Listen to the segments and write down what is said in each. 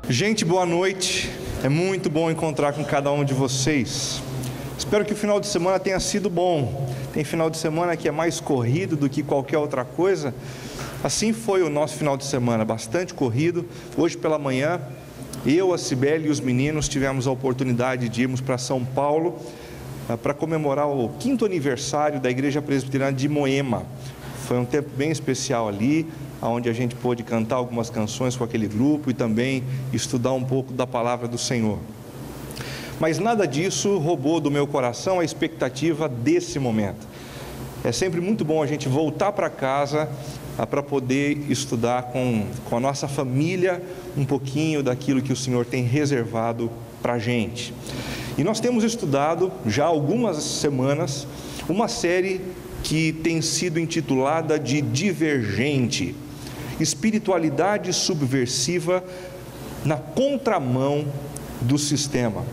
Gente, boa noite. É muito bom encontrar com cada um de vocês. Espero que o final de semana tenha sido bom. Tem final de semana que é mais corrido do que qualquer outra coisa. Assim foi o nosso final de semana, bastante corrido. Hoje pela manhã, eu, a Cibele e os meninos tivemos a oportunidade de irmos para São Paulo para comemorar o 5º aniversário da Igreja Presbiteriana de Moema. Foi um tempo bem especial ali, onde a gente pôde cantar algumas canções com aquele grupo e também estudar um pouco da palavra do Senhor. Mas nada disso roubou do meu coração a expectativa desse momento. É sempre muito bom a gente voltar para casa para poder estudar com a nossa família um pouquinho daquilo que o Senhor tem reservado para a gente. E nós temos estudado já há algumas semanas uma série que tem sido intitulada de Divergente. Espiritualidade subversiva na contramão do sistema.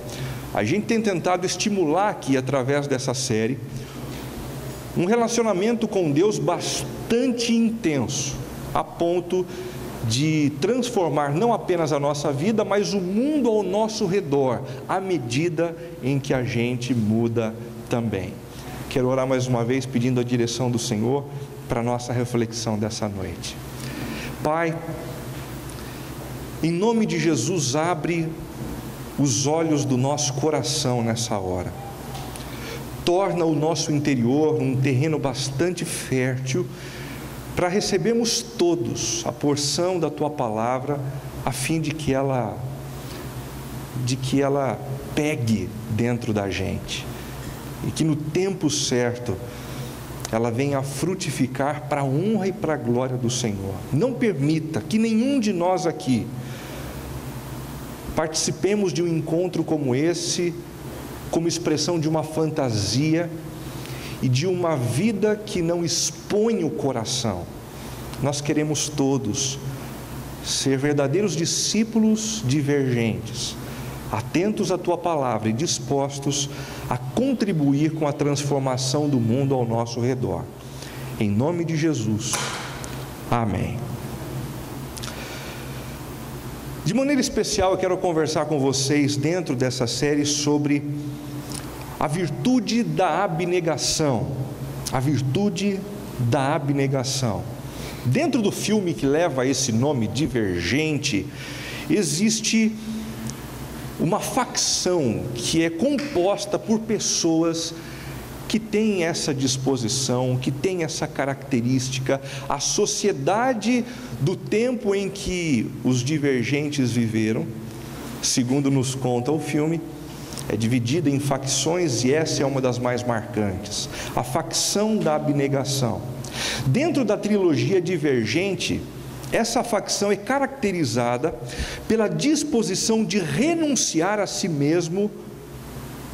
A gente tem tentado estimular aqui, através dessa série, um relacionamento com Deus bastante intenso, a ponto de transformar não apenas a nossa vida, mas o mundo ao nosso redor, à medida em que a gente muda também. Quero orar mais uma vez, pedindo a direção do Senhor para a nossa reflexão dessa noite. Pai, em nome de Jesus, abre os olhos do nosso coração nessa hora. Torna o nosso interior um terreno bastante fértil para recebermos todos a porção da Tua palavra, a fim de que ela pegue dentro da gente e que no tempo certo ela venha a frutificar para a honra e para a glória do Senhor. Não permita que nenhum de nós aqui participemos de um encontro como esse, como expressão de uma fantasia e de uma vida que não expõe o coração. Nós queremos todos ser verdadeiros discípulos divergentes, atentos à Tua palavra e dispostos a contribuir com a transformação do mundo ao nosso redor. Em nome de Jesus, amém. De maneira especial, eu quero conversar com vocês dentro dessa série sobre a virtude da abnegação. A virtude da abnegação. Dentro do filme que leva esse nome, Divergente, existe uma facção que é composta por pessoas que têm essa disposição, que têm essa característica. A sociedade do tempo em que os divergentes viveram, segundo nos conta o filme, é dividida em facções e essa é uma das mais marcantes, a facção da abnegação. Dentro da trilogia Divergente, essa facção é caracterizada pela disposição de renunciar a si mesmo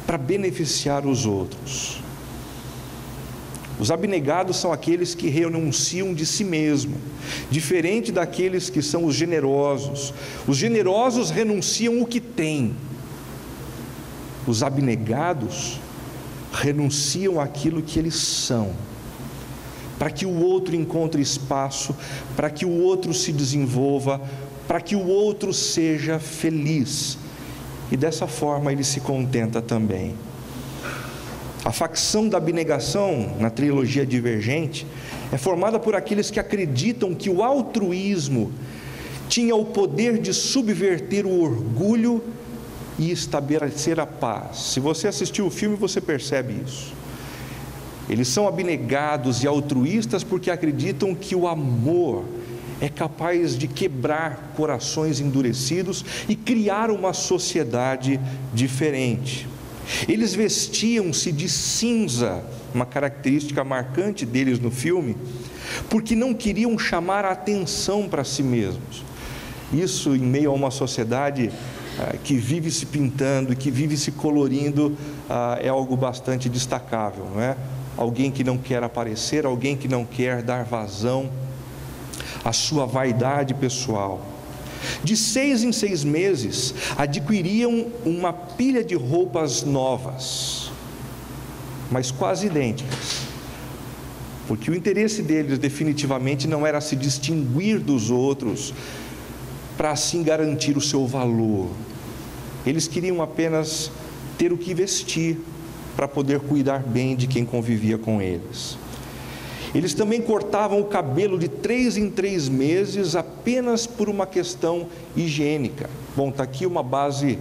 para beneficiar os outros. Os abnegados são aqueles que renunciam de si mesmo, diferente daqueles que são os generosos. Os generosos renunciam o que têm. Os abnegados renunciam àquilo que eles são, para que o outro encontre espaço, para que o outro se desenvolva, para que o outro seja feliz. E dessa forma ele se contenta também. A facção da abnegação, na trilogia Divergente, é formada por aqueles que acreditam que o altruísmo tinha o poder de subverter o orgulho e estabelecer a paz. Se você assistiu o filme, você percebe isso. Eles são abnegados e altruístas porque acreditam que o amor é capaz de quebrar corações endurecidos e criar uma sociedade diferente. Eles vestiam-se de cinza, uma característica marcante deles no filme, porque não queriam chamar a atenção para si mesmos. Isso, em meio a uma sociedade que vive se pintando, que vive se colorindo, é algo bastante destacável, não é? Alguém que não quer aparecer, alguém que não quer dar vazão à sua vaidade pessoal. De 6 em 6 meses, adquiriam uma pilha de roupas novas, mas quase idênticas, porque o interesse deles definitivamente não era se distinguir dos outros, para assim garantir o seu valor. Eles queriam apenas ter o que vestir para poder cuidar bem de quem convivia com eles. Eles também cortavam o cabelo de 3 em 3 meses apenas por uma questão higiênica. Bom, está aqui uma base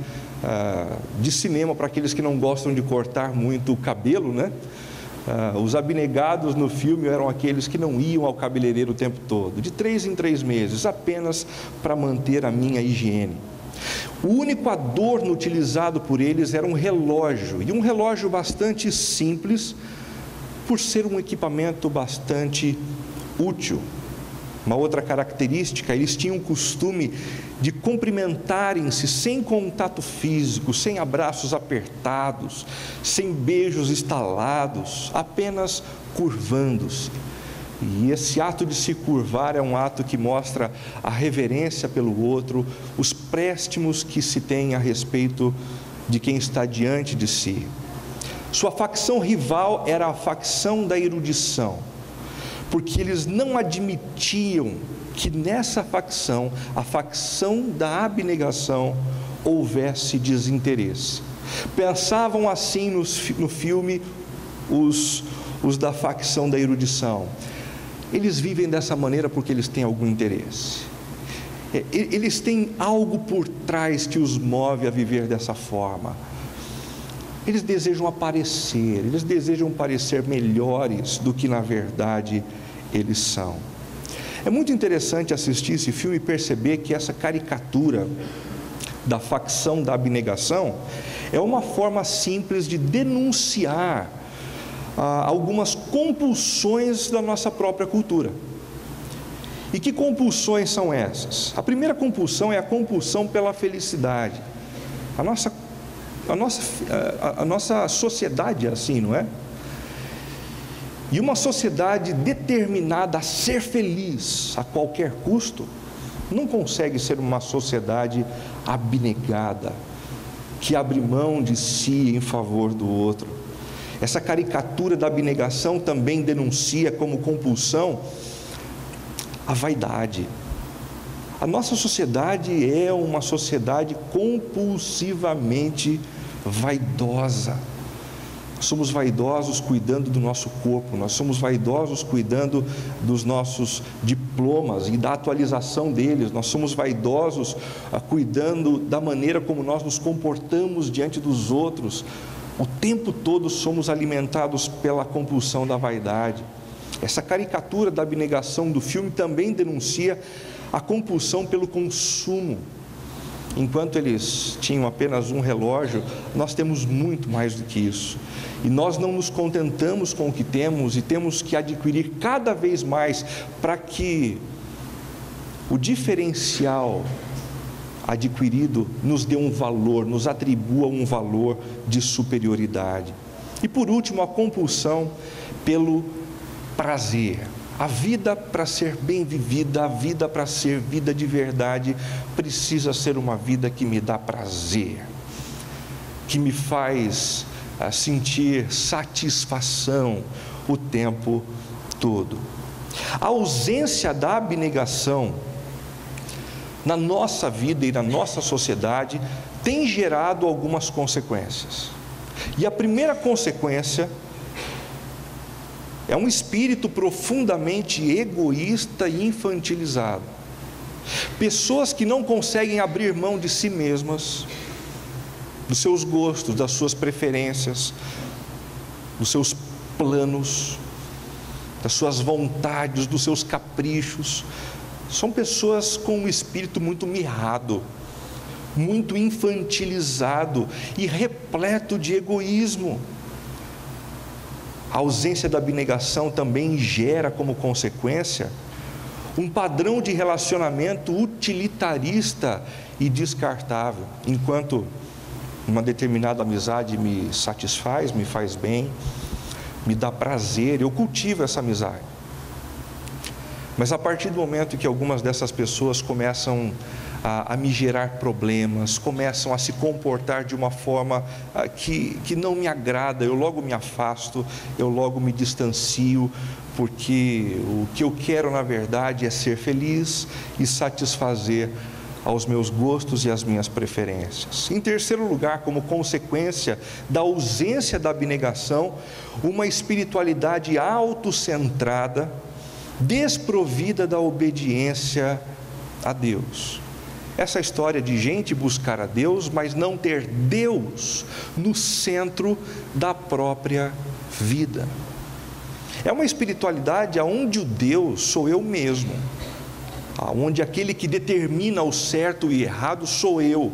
de cinema para aqueles que não gostam de cortar muito o cabelo, né? Os abnegados no filme eram aqueles que não iam ao cabeleireiro o tempo todo, de 3 em 3 meses, apenas para manter a minha higiene. O único adorno utilizado por eles era um relógio, e um relógio bastante simples, por ser um equipamento bastante útil. Uma outra característica, eles tinham o costume de cumprimentarem-se sem contato físico, sem abraços apertados, sem beijos estalados, apenas curvando-se. E esse ato de se curvar é um ato que mostra a reverência pelo outro, os préstimos que se tem a respeito de quem está diante de si. Sua facção rival era a facção da erudição, porque eles não admitiam que nessa facção, a facção da abnegação, houvesse desinteresse. Pensavam assim no filme os da facção da erudição. Eles vivem dessa maneira porque eles têm algum interesse. Eles têm algo por trás que os move a viver dessa forma. Eles desejam aparecer, eles desejam parecer melhores do que na verdade eles são. É muito interessante assistir esse filme e perceber que essa caricatura da facção da abnegação é uma forma simples de denunciar algumas compulsões da nossa própria cultura. E que compulsões são essas? A primeira compulsão é a compulsão pela felicidade. A nossa sociedade é assim, não é? E uma sociedade determinada a ser feliz a qualquer custo, não consegue ser uma sociedade abnegada, que abre mão de si em favor do outro. Essa caricatura da abnegação também denuncia como compulsão a vaidade. A nossa sociedade é uma sociedade compulsivamente vaidosa. Nós somos vaidosos cuidando do nosso corpo, nós somos vaidosos cuidando dos nossos diplomas e da atualização deles, nós somos vaidosos cuidando da maneira como nós nos comportamos diante dos outros. O tempo todo somos alimentados pela compulsão da vaidade. Essa caricatura da abnegação do filme também denuncia a compulsão pelo consumo. Enquanto eles tinham apenas um relógio, nós temos muito mais do que isso. E nós não nos contentamos com o que temos e temos que adquirir cada vez mais para que o diferencial adquirido nos dê um valor, nos atribua um valor de superioridade. E por último, a compulsão pelo prazer. A vida, para ser bem vivida, a vida para ser vida de verdade, precisa ser uma vida que me dá prazer, que me faz sentir satisfação o tempo todo. A ausência da abnegação na nossa vida e na nossa sociedade tem gerado algumas consequências. E a primeira consequência é um espírito profundamente egoísta e infantilizado. Pessoas que não conseguem abrir mão de si mesmas, dos seus gostos, das suas preferências, dos seus planos, das suas vontades, dos seus caprichos. São pessoas com um espírito muito mirrado, muito infantilizado e repleto de egoísmo. A ausência da abnegação também gera como consequência um padrão de relacionamento utilitarista e descartável. Enquanto uma determinada amizade me satisfaz, me faz bem, me dá prazer, eu cultivo essa amizade. Mas a partir do momento que algumas dessas pessoas começam a me gerar problemas, começam a se comportar de uma forma que não me agrada, eu logo me afasto, eu logo me distancio, porque o que eu quero na verdade é ser feliz e satisfazer aos meus gostos e às minhas preferências. Em terceiro lugar, como consequência da ausência da abnegação, uma espiritualidade autocentrada, desprovida da obediência a Deus. Essa história de gente buscar a Deus, mas não ter Deus no centro da própria vida. É uma espiritualidade onde o Deus sou eu mesmo, onde aquele que determina o certo e errado sou eu,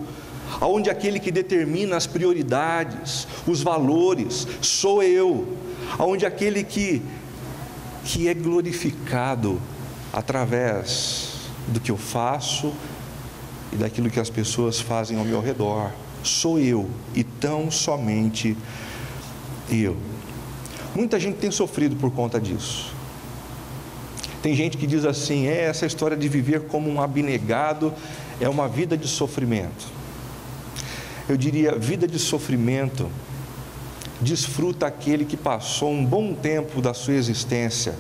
onde aquele que determina as prioridades, os valores, sou eu, onde aquele que é glorificado através do que eu faço e daquilo que as pessoas fazem ao meu redor, sou eu e tão somente eu. Muita gente tem sofrido por conta disso. Tem gente que diz assim: essa história de viver como um abnegado é uma vida de sofrimento. Eu diria, vida de sofrimento desfruta aquele que passou um bom tempo da sua existência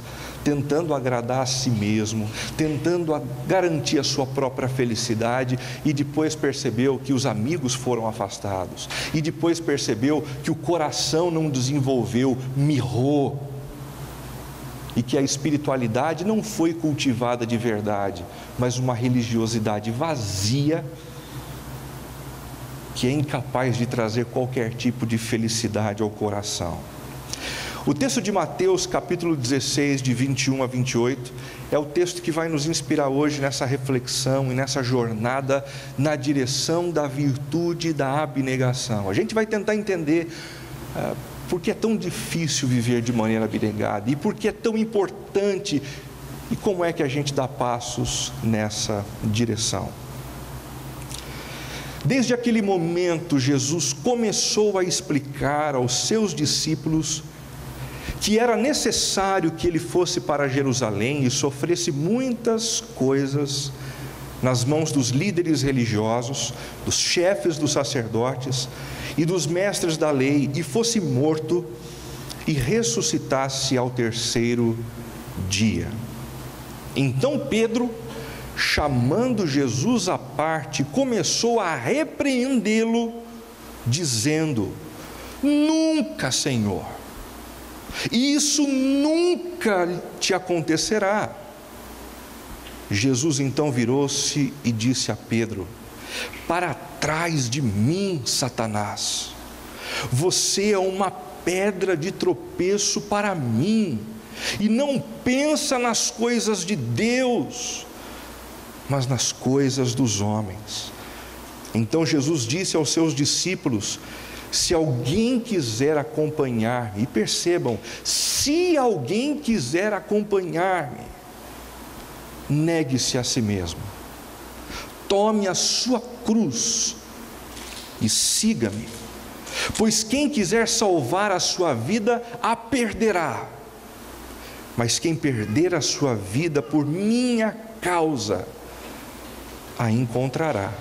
tentando agradar a si mesmo, tentando garantir a sua própria felicidade, e depois percebeu que os amigos foram afastados, e depois percebeu que o coração não desenvolveu, mirrou, e que a espiritualidade não foi cultivada de verdade, mas uma religiosidade vazia, que é incapaz de trazer qualquer tipo de felicidade ao coração. O texto de Mateus, capítulo 16, de 21 a 28, é o texto que vai nos inspirar hoje nessa reflexão e nessa jornada na direção da virtude da abnegação. A gente vai tentar entender por que é tão difícil viver de maneira abnegada e por que é tão importante e como é que a gente dá passos nessa direção. Desde aquele momento, Jesus começou a explicar aos seus discípulos que era necessário que ele fosse para Jerusalém e sofresse muitas coisas nas mãos dos líderes religiosos, dos chefes dos sacerdotes e dos mestres da lei, e fosse morto e ressuscitasse ao terceiro dia. Então Pedro, chamando Jesus à parte, começou a repreendê-lo, dizendo: nunca, Senhor, isso nunca te acontecerá. Jesus então virou-se e disse a Pedro: para trás de mim, Satanás, você é uma pedra de tropeço para mim, e não pensa nas coisas de Deus, mas nas coisas dos homens. Então Jesus disse aos seus discípulos: se alguém quiser acompanhar-me, e percebam, se alguém quiser acompanhar-me, negue-se a si mesmo, tome a sua cruz e siga-me, pois quem quiser salvar a sua vida, a perderá, mas quem perder a sua vida por minha causa, a encontrará.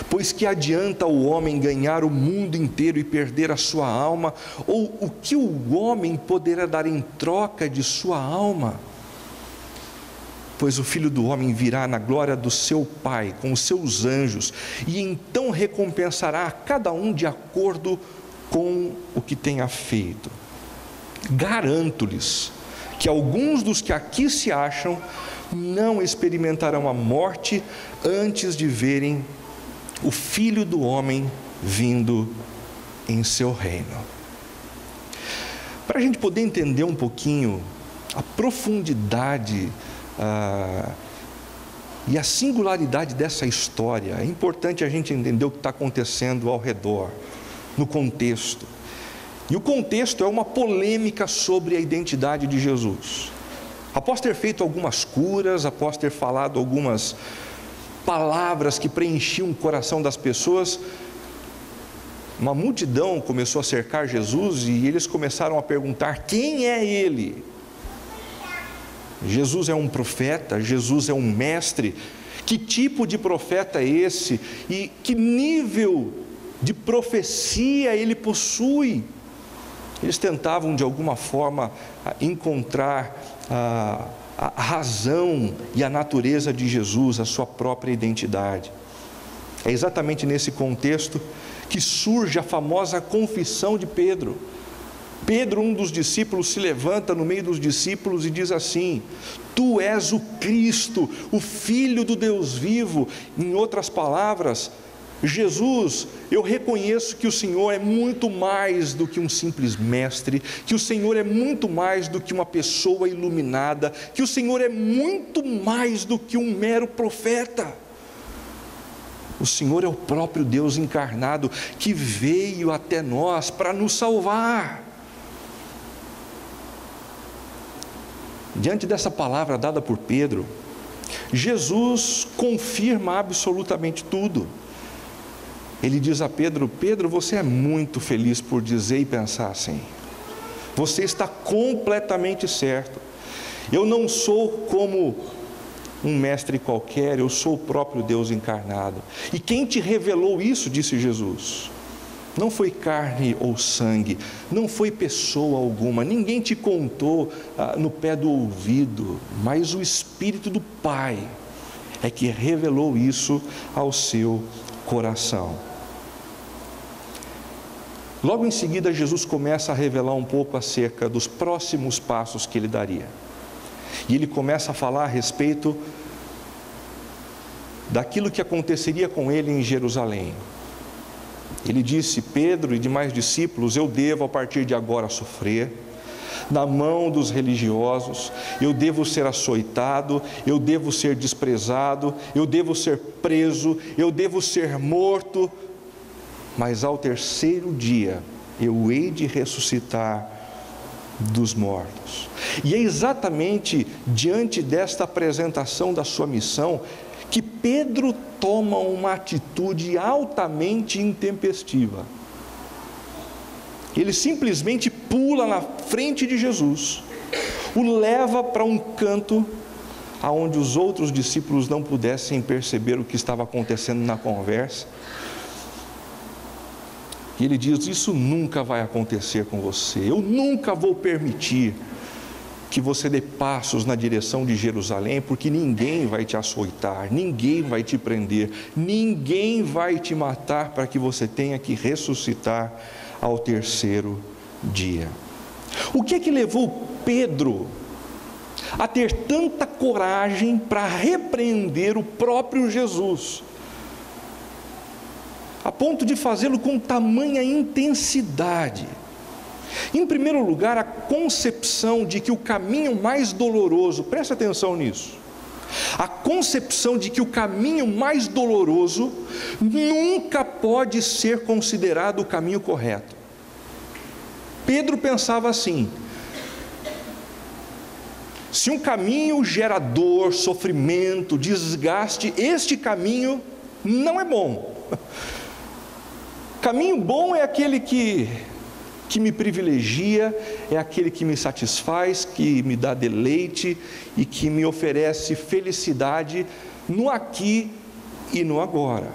Pois que adianta o homem ganhar o mundo inteiro e perder a sua alma? Ou o que o homem poderá dar em troca de sua alma? Pois o Filho do Homem virá na glória do seu Pai, com os seus anjos, e então recompensará a cada um de acordo com o que tenha feito. Garanto-lhes que alguns dos que aqui se acham não experimentarão a morte antes de verem o Filho do Homem vindo em seu reino. Para a gente poder entender um pouquinho a profundidade e a singularidade dessa história, é importante a gente entender o que está acontecendo ao redor, no contexto. E o contexto é uma polêmica sobre a identidade de Jesus. Após ter feito algumas curas, após ter falado algumas palavras que preenchiam o coração das pessoas, uma multidão começou a cercar Jesus e eles começaram a perguntar: quem é ele? Jesus é um profeta? Jesus é um mestre? Que tipo de profeta é esse? E que nível de profecia ele possui? Eles tentavam de alguma forma encontrar a razão e a natureza de Jesus, a sua própria identidade. É exatamente nesse contexto que surge a famosa confissão de Pedro. Pedro, um dos discípulos, se levanta no meio dos discípulos e diz assim: Tu és o Cristo, o Filho do Deus vivo. Em outras palavras, Jesus, eu reconheço que o Senhor é muito mais do que um simples mestre, que o Senhor é muito mais do que uma pessoa iluminada, que o Senhor é muito mais do que um mero profeta. O Senhor é o próprio Deus encarnado que veio até nós para nos salvar. Diante dessa palavra dada por Pedro, Jesus confirma absolutamente tudo. Ele diz a Pedro: Pedro, você é muito feliz por dizer e pensar assim. Você está completamente certo. Eu não sou como um mestre qualquer, eu sou o próprio Deus encarnado. E quem te revelou isso, disse Jesus, não foi carne ou sangue, não foi pessoa alguma, ninguém te contou no pé do ouvido, mas o Espírito do Pai é que revelou isso ao seu coração. Logo em seguida, Jesus começa a revelar um pouco acerca dos próximos passos que ele daria. E ele começa a falar a respeito daquilo que aconteceria com ele em Jerusalém. Ele disse: Pedro e demais discípulos, eu devo a partir de agora sofrer na mão dos religiosos, eu devo ser açoitado, eu devo ser desprezado, eu devo ser preso, eu devo ser morto, mas ao terceiro dia eu hei de ressuscitar dos mortos. E é exatamente diante desta apresentação da sua missão que Pedro toma uma atitude altamente intempestiva. Ele simplesmente pula na frente de Jesus, o leva para um canto aonde os outros discípulos não pudessem perceber o que estava acontecendo na conversa. E ele diz: isso nunca vai acontecer com você, eu nunca vou permitir que você dê passos na direção de Jerusalém, porque ninguém vai te açoitar, ninguém vai te prender, ninguém vai te matar para que você tenha que ressuscitar ao terceiro dia. O que é que levou Pedro a ter tanta coragem para repreender o próprio Jesus, a ponto de fazê-lo com tamanha intensidade? Em primeiro lugar, a concepção de que o caminho mais doloroso, preste atenção nisso, a concepção de que o caminho mais doloroso nunca pode ser considerado o caminho correto. Pedro pensava assim: se um caminho gera dor, sofrimento, desgaste, este caminho não é bom. Caminho bom é aquele que me privilegia, é aquele que me satisfaz, que me dá deleite e que me oferece felicidade no aqui e no agora.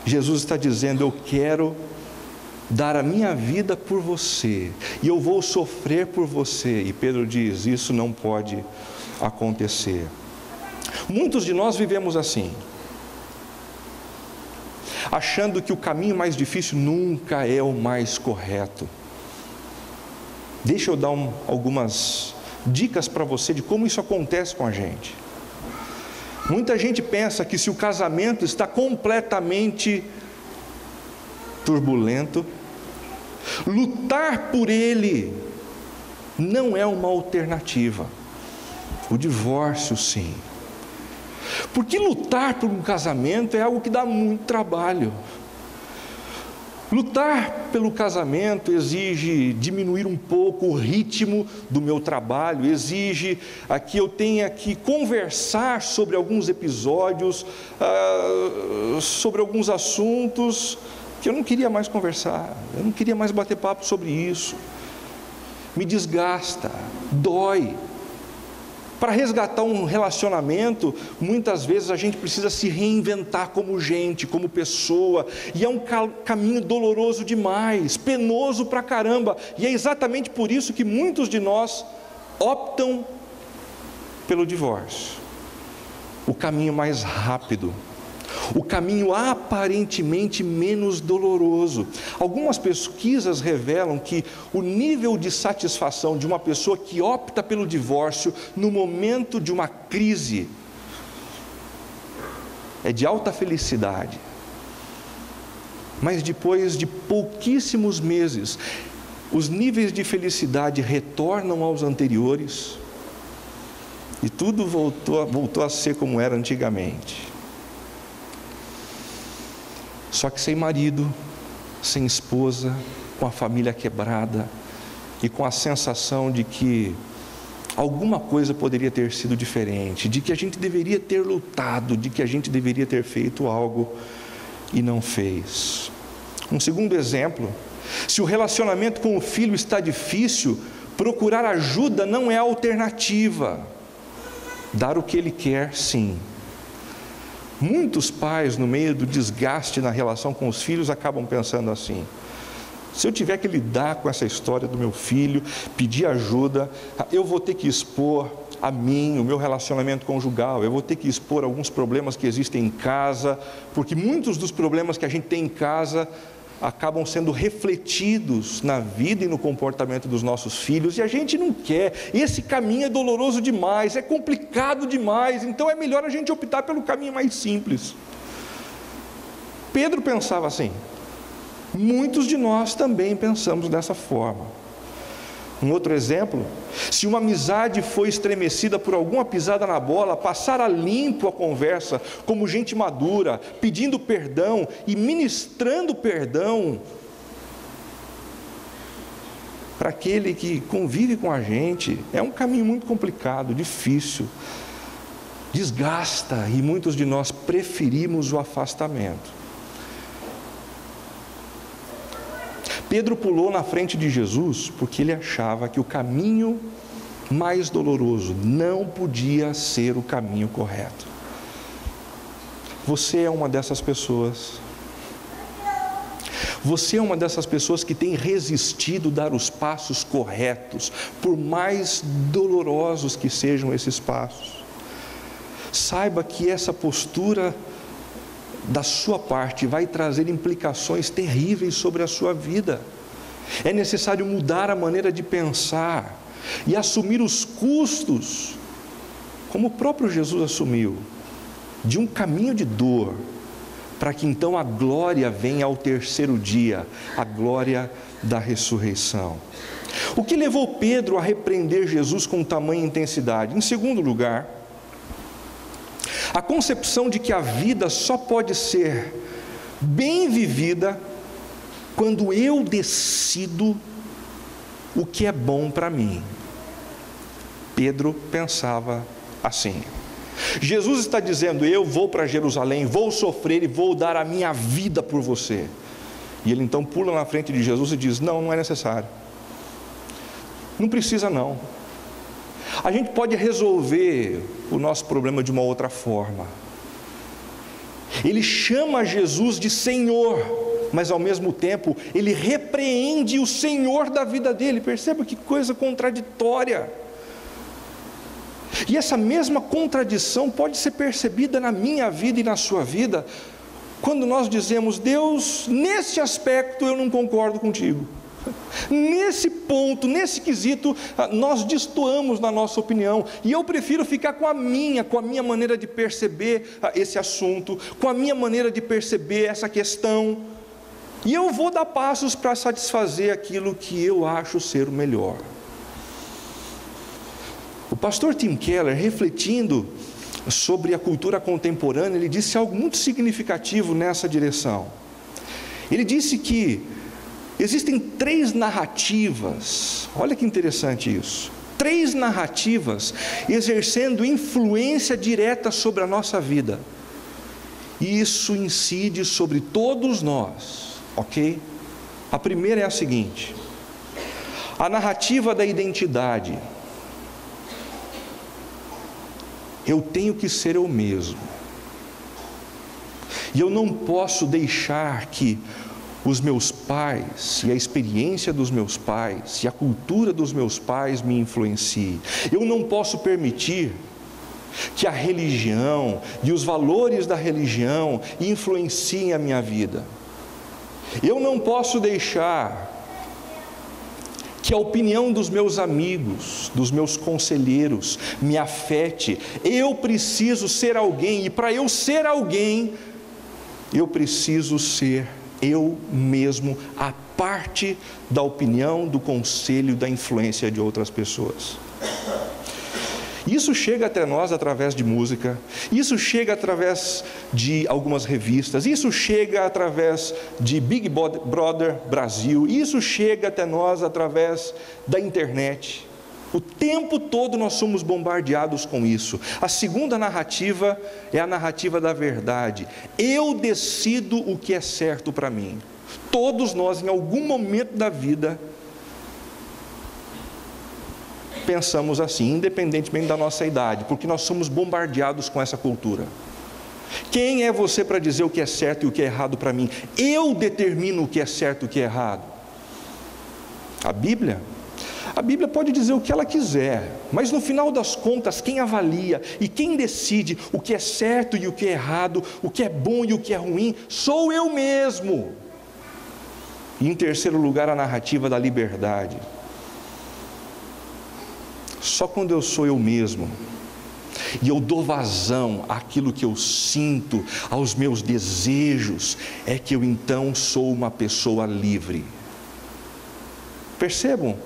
Jesus está dizendo: eu quero dar a minha vida por você, e eu vou sofrer por você. E Pedro diz: isso não pode acontecer. Muitos de nós vivemos assim, achando que o caminho mais difícil nunca é o mais correto. Deixa eu dar algumas dicas para você de como isso acontece com a gente. Muita gente pensa que se o casamento está completamente turbulento, lutar por ele não é uma alternativa. O divórcio, sim. Porque lutar por um casamento é algo que dá muito trabalho. Lutar pelo casamento exige diminuir um pouco o ritmo do meu trabalho, exige que eu tenha que conversar sobre alguns episódios, sobre alguns assuntos que eu não queria mais conversar, eu não queria mais bater papo sobre isso. Me desgasta, dói. Para resgatar um relacionamento, muitas vezes a gente precisa se reinventar como gente, como pessoa, e é um caminho doloroso demais, penoso pra caramba, e é exatamente por isso que muitos de nós optam pelo divórcio. O caminho mais rápido, o caminho aparentemente menos doloroso. Algumas pesquisas revelam que o nível de satisfação de uma pessoa que opta pelo divórcio no momento de uma crise é de alta felicidade. Mas depois de pouquíssimos meses, os níveis de felicidade retornam aos anteriores e tudo voltou a ser como era antigamente. Só que sem marido, sem esposa, com a família quebrada e com a sensação de que alguma coisa poderia ter sido diferente, de que a gente deveria ter lutado, de que a gente deveria ter feito algo e não fez. Um segundo exemplo: se o relacionamento com o filho está difícil, procurar ajuda não é alternativa. Dar o que ele quer, sim. Muitos pais, no meio do desgaste na relação com os filhos, acabam pensando assim: se eu tiver que lidar com essa história do meu filho, pedir ajuda, eu vou ter que expor a mim, o meu relacionamento conjugal, eu vou ter que expor alguns problemas que existem em casa, porque muitos dos problemas que a gente tem em casa acabam sendo refletidos na vida e no comportamento dos nossos filhos, e a gente não quer. Esse caminho é doloroso demais, é complicado demais, então é melhor a gente optar pelo caminho mais simples. Pedro pensava assim. Muitos de nós também pensamos dessa forma. Um outro exemplo: se uma amizade foi estremecida por alguma pisada na bola, passar a limpo a conversa, como gente madura, pedindo perdão e ministrando perdão para aquele que convive com a gente, é um caminho muito complicado, difícil, desgasta, e muitos de nós preferimos o afastamento. Pedro pulou na frente de Jesus porque ele achava que o caminho mais doloroso não podia ser o caminho correto. Você é uma dessas pessoas. Você é uma dessas pessoas que tem resistido dar os passos corretos, por mais dolorosos que sejam esses passos. Saiba que essa postura da sua parte vai trazer implicações terríveis sobre a sua vida. É necessário mudar a maneira de pensar e assumir os custos, como o próprio Jesus assumiu, de um caminho de dor, para que então a glória venha ao terceiro dia, a glória da ressurreição. O que levou Pedro a repreender Jesus com tamanha intensidade? Em segundo lugar, a concepção de que a vida só pode ser bem vivida quando eu decido o que é bom para mim. Pedro pensava assim. Jesus está dizendo: eu vou para Jerusalém, vou sofrer e vou dar a minha vida por você. E ele então pula na frente de Jesus e diz: não, não é necessário. Não precisa não. A gente pode resolver o nosso problema de uma outra forma. Ele chama Jesus de Senhor, mas ao mesmo tempo ele repreende o Senhor da vida dele. Perceba que coisa contraditória. E essa mesma contradição pode ser percebida na minha vida e na sua vida, quando nós dizemos: Deus, nesse aspecto eu não concordo contigo. Nesse ponto, nesse quesito, nós destoamos na nossa opinião, e eu prefiro ficar com a minha maneira de perceber esse assunto, com a minha maneira de perceber essa questão, e eu vou dar passos para satisfazer aquilo que eu acho ser o melhor. O pastor Tim Keller, refletindo sobre a cultura contemporânea, ele disse algo muito significativo nessa direção. Ele disse que existem 3 narrativas, olha que interessante isso, 3 narrativas exercendo influência direta sobre a nossa vida, e isso incide sobre todos nós, ok? A primeira é a seguinte: a narrativa da identidade. Eu tenho que ser eu mesmo, e eu não posso deixar que os meus pais e a experiência dos meus pais e a cultura dos meus pais me influenciem. Eu não posso permitir que a religião e os valores da religião influenciem a minha vida. Eu não posso deixar que a opinião dos meus amigos, dos meus conselheiros, me afete. Eu preciso ser alguém, e para eu ser alguém, eu preciso ser eu mesmo, a parte da opinião, do conselho, da influência de outras pessoas. Isso chega até nós através de música, isso chega através de algumas revistas, isso chega através de Big Brother Brasil, isso chega até nós através da internet. O tempo todo nós somos bombardeados com isso. A segunda narrativa é a narrativa da verdade. Eu decido o que é certo para mim. Todos nós, em algum momento da vida, pensamos assim, independentemente da nossa idade, porque nós somos bombardeados com essa cultura. Quem é você para dizer o que é certo e o que é errado para mim? Eu determino o que é certo e o que é errado. A Bíblia pode dizer o que ela quiser, mas no final das contas, quem avalia e quem decide o que é certo e o que é errado, o que é bom e o que é ruim, sou eu mesmo. E em terceiro lugar, a narrativa da liberdade. Só quando eu sou eu mesmo, e eu dou vazão àquilo que eu sinto, aos meus desejos, é que eu então sou uma pessoa livre. Percebam?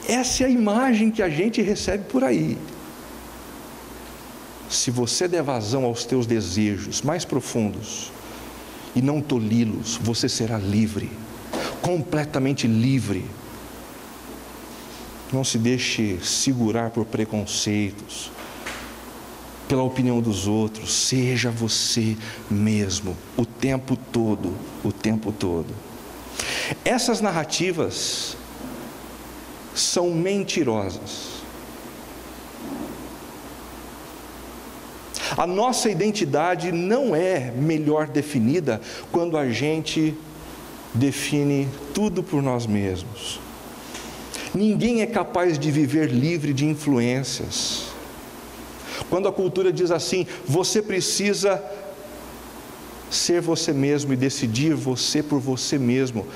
Essa é a imagem que a gente recebe por aí. Se você der vazão aos teus desejos mais profundos, e não tolhi-los, você será livre, completamente livre. Não se deixe segurar por preconceitos, pela opinião dos outros. Seja você mesmo, o tempo todo, o tempo todo. Essas narrativas são mentirosas. A nossa identidade não é melhor definida quando a gente define tudo por nós mesmos. Ninguém é capaz de viver livre de influências. Quando a cultura diz assim, você precisa ser você mesmo e decidir você por você mesmo,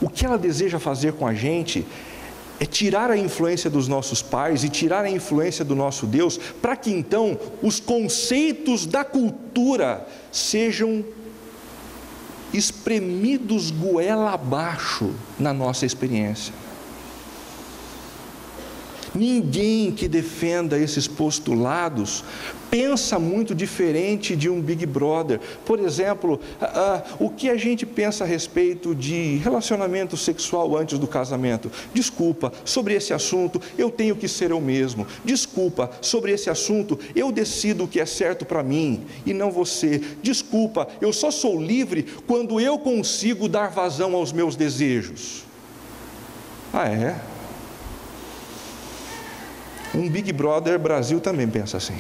o que ela deseja fazer com a gente é tirar a influência dos nossos pais e tirar a influência do nosso Deus, para que então os conceitos da cultura sejam espremidos goela abaixo na nossa experiência. Ninguém que defenda esses postulados pensa muito diferente de um Big Brother. Por exemplo, o que a gente pensa a respeito de relacionamento sexual antes do casamento? Desculpa, sobre esse assunto eu tenho que ser eu mesmo. Desculpa, sobre esse assunto eu decido o que é certo para mim e não você. Desculpa, eu só sou livre quando eu consigo dar vazão aos meus desejos. Ah, é? Um Big Brother Brasil também pensa assim.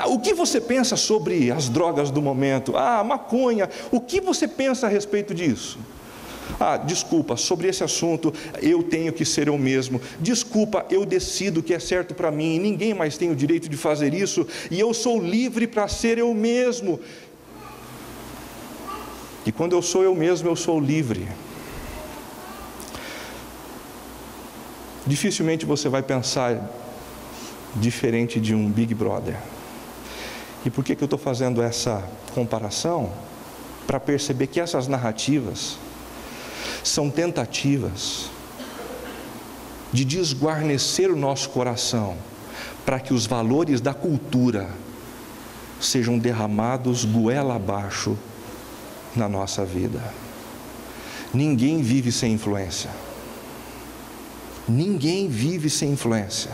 O que você pensa sobre as drogas do momento? Maconha, o que você pensa a respeito disso? Desculpa, sobre esse assunto eu tenho que ser eu mesmo. Desculpa, eu decido o que é certo para mim e ninguém mais tem o direito de fazer isso, e eu sou livre para ser eu mesmo. E quando eu sou eu mesmo, eu sou livre. Dificilmente você vai pensar diferente de um Big Brother. E por que eu estou fazendo essa comparação? Para perceber que essas narrativas são tentativas de desguarnecer o nosso coração, para que os valores da cultura sejam derramados goela abaixo na nossa vida. Ninguém vive sem influência. Ninguém vive sem influência.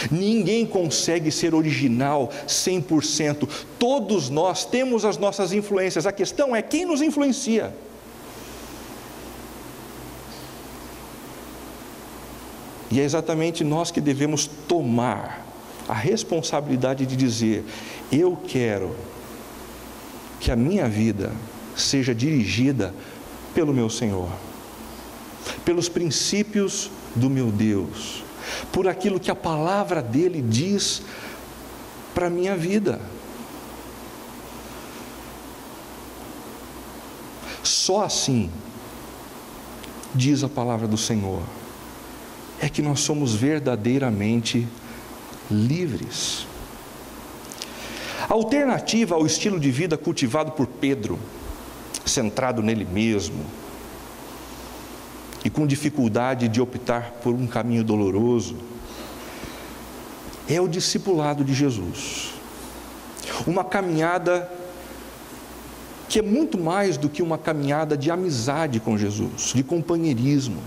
Ninguém consegue ser original 100%. Todos nós temos as nossas influências. A questão é quem nos influencia. E é exatamente nós que devemos tomar a responsabilidade de dizer: eu quero que a minha vida seja dirigida pelo meu Senhor, pelos princípios do meu Deus, por aquilo que a palavra dele diz para a minha vida. Só assim, diz a palavra do Senhor, é que nós somos verdadeiramente livres. A alternativa ao estilo de vida cultivado por Pedro, centrado nele mesmo, e com dificuldade de optar por um caminho doloroso, é o discipulado de Jesus. Uma caminhada que é muito mais do que uma caminhada de amizade com Jesus, de companheirismo.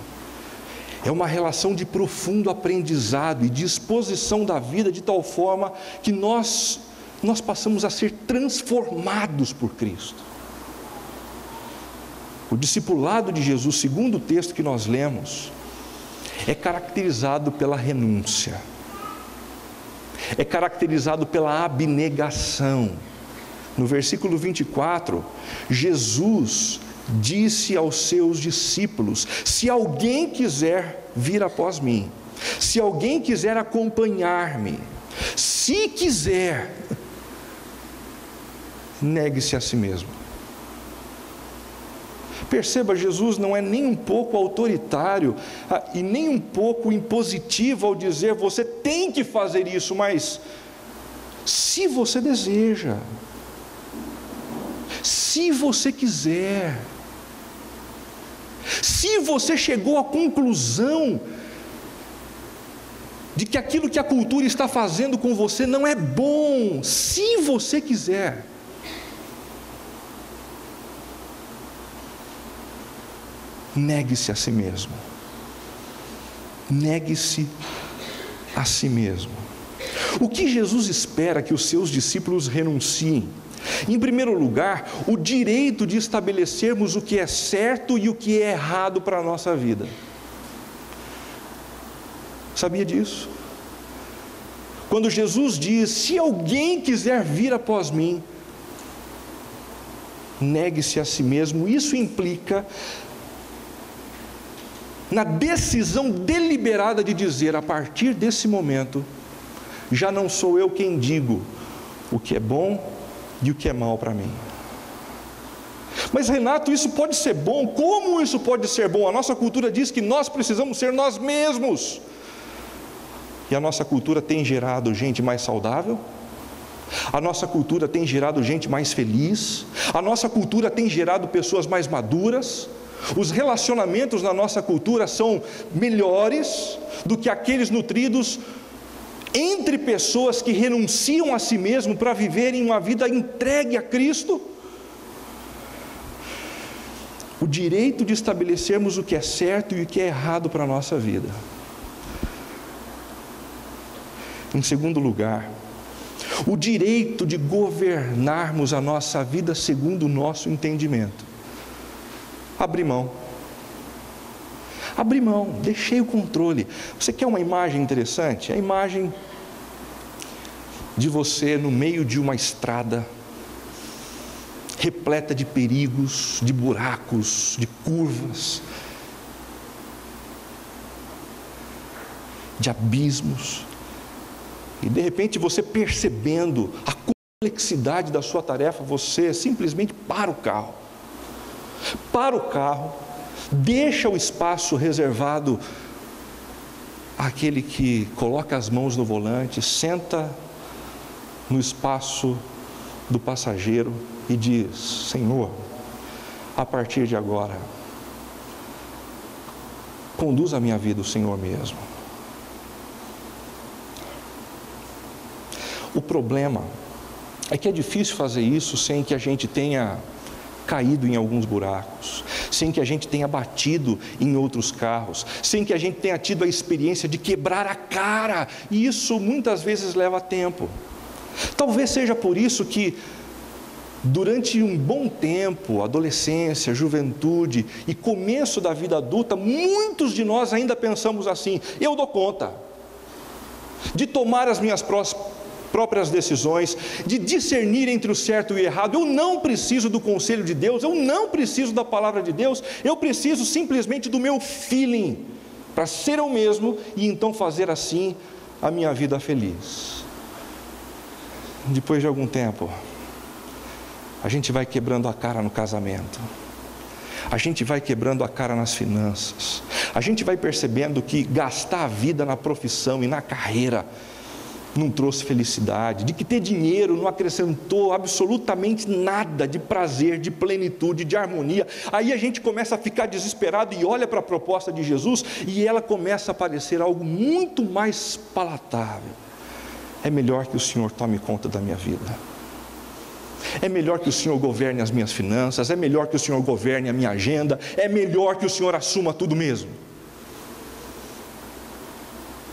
É uma relação de profundo aprendizado e de exposição da vida de tal forma que nós passamos a ser transformados por Cristo. O discipulado de Jesus, segundo o texto que nós lemos, é caracterizado pela renúncia, é caracterizado pela abnegação. No versículo 24, Jesus disse aos seus discípulos: se alguém quiser vir após mim, se alguém quiser acompanhar-me, se quiser, negue-se a si mesmo. Perceba, Jesus não é nem um pouco autoritário e nem um pouco impositivo ao dizer você tem que fazer isso, mas se você deseja, se você quiser, se você chegou à conclusão de que aquilo que a cultura está fazendo com você não é bom, se você quiser, negue-se a si mesmo. Negue-se a si mesmo. O que Jesus espera que os seus discípulos renunciem? Em primeiro lugar, o direito de estabelecermos o que é certo e o que é errado para a nossa vida. Sabia disso? Quando Jesus diz: se alguém quiser vir após mim, negue-se a si mesmo, isso implica na decisão deliberada de dizer: a partir desse momento, já não sou eu quem digo o que é bom e o que é mal para mim. Mas Renato, isso pode ser bom? Como isso pode ser bom? A nossa cultura diz que nós precisamos ser nós mesmos. E a nossa cultura tem gerado gente mais saudável? A nossa cultura tem gerado gente mais feliz? A nossa cultura tem gerado pessoas mais maduras? Os relacionamentos na nossa cultura são melhores do que aqueles nutridos entre pessoas que renunciam a si mesmo para viverem uma vida entregue a Cristo? O direito de estabelecermos o que é certo e o que é errado para a nossa vida. Em segundo lugar, o direito de governarmos a nossa vida segundo o nosso entendimento. Abrir mão. Abrir mão, deixei o controle. Você quer uma imagem interessante? A imagem de você no meio de uma estrada repleta de perigos, de buracos, de curvas, de abismos, e de repente você percebendo a complexidade da sua tarefa, você simplesmente para o carro, deixa o espaço reservado àquele que coloca as mãos no volante, senta no espaço do passageiro e diz: Senhor, a partir de agora, conduz a minha vida o Senhor mesmo. O problema é que é difícil fazer isso sem que a gente tenha caído em alguns buracos, sem que a gente tenha batido em outros carros, sem que a gente tenha tido a experiência de quebrar a cara, e isso muitas vezes leva tempo. Talvez seja por isso que durante um bom tempo, adolescência, juventude e começo da vida adulta, muitos de nós ainda pensamos assim: eu dou conta de tomar as minhas próprias decisões, de discernir entre o certo e o errado. Eu não preciso do conselho de Deus, eu não preciso da palavra de Deus, eu preciso simplesmente do meu feeling, para ser eu mesmo e então fazer assim a minha vida feliz. Depois de algum tempo, a gente vai quebrando a cara no casamento, a gente vai quebrando a cara nas finanças, a gente vai percebendo que gastar a vida na profissão e na carreira não trouxe felicidade, de que ter dinheiro não acrescentou absolutamente nada de prazer, de plenitude, de harmonia. Aí a gente começa a ficar desesperado e olha para a proposta de Jesus e ela começa a parecer algo muito mais palatável. É melhor que o Senhor tome conta da minha vida, é melhor que o Senhor governe as minhas finanças, é melhor que o Senhor governe a minha agenda, é melhor que o Senhor assuma tudo mesmo.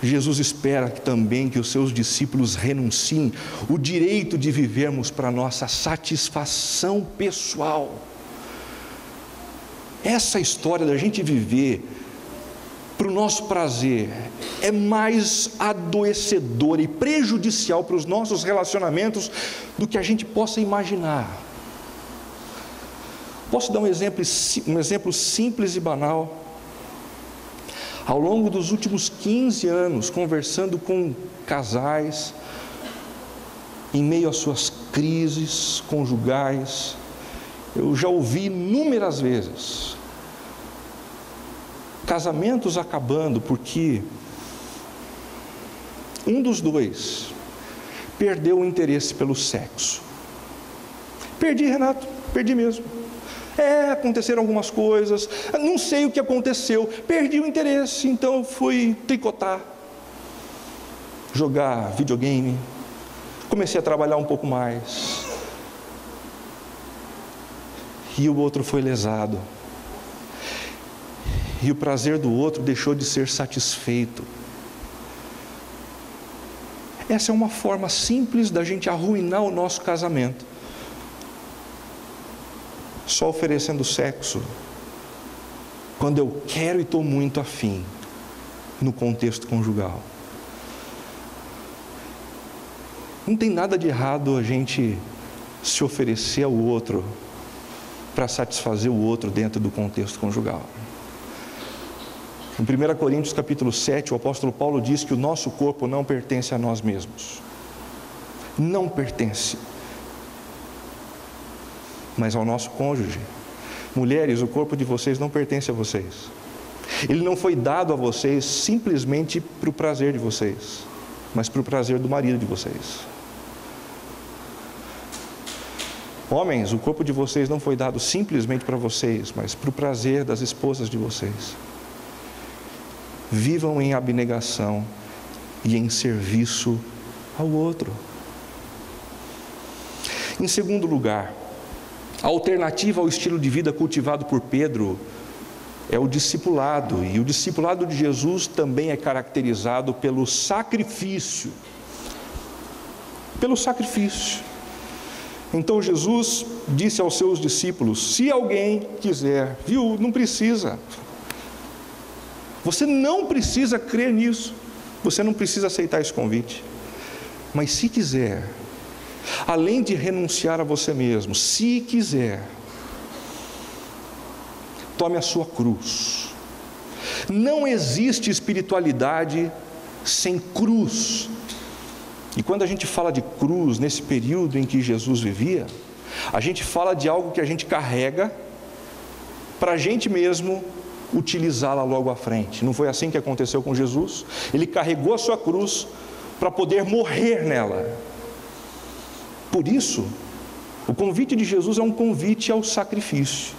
Jesus espera também que os seus discípulos renunciem o direito de vivermos para nossa satisfação pessoal. Essa história da gente viver para o nosso prazer é mais adoecedora e prejudicial para os nossos relacionamentos do que a gente possa imaginar. Posso dar um exemplo simples e banal? Ao longo dos últimos 15 anos, conversando com casais, em meio às suas crises conjugais, eu já ouvi inúmeras vezes casamentos acabando porque um dos dois perdeu o interesse pelo sexo. Perdi, Renato, perdi mesmo. Aconteceram algumas coisas, não sei o que aconteceu, perdi o interesse, então fui tricotar, jogar videogame, comecei a trabalhar um pouco mais, e o outro foi lesado, e o prazer do outro deixou de ser satisfeito. Essa é uma forma simples da gente arruinar o nosso casamento, só oferecendo sexo quando eu quero e estou muito afim, no contexto conjugal. Não tem nada de errado a gente se oferecer ao outro para satisfazer o outro dentro do contexto conjugal. Em 1 Coríntios capítulo 7, o apóstolo Paulo diz que o nosso corpo não pertence a nós mesmos, não pertence, mas ao nosso cônjuge. Mulheres, o corpo de vocês não pertence a vocês, ele não foi dado a vocês simplesmente para o prazer de vocês, mas para o prazer do marido de vocês. Homens, o corpo de vocês não foi dado simplesmente para vocês, mas para o prazer das esposas de vocês. Vivam em abnegação e em serviço ao outro. Em segundo lugar, a alternativa ao estilo de vida cultivado por Pedro é o discipulado, e o discipulado de Jesus também é caracterizado pelo sacrifício. Pelo sacrifício. Então Jesus disse aos seus discípulos: se alguém quiser, não precisa. Você não precisa crer nisso, você não precisa aceitar esse convite. Mas se quiser, além de renunciar a você mesmo, se quiser, tome a sua cruz. Não existe espiritualidade sem cruz. E quando a gente fala de cruz, nesse período em que Jesus vivia, a gente fala de algo que a gente carrega para a gente mesmo utilizá-la logo à frente. Não foi assim que aconteceu com Jesus? Ele carregou a sua cruz para poder morrer nela. Por isso, o convite de Jesus é um convite ao sacrifício.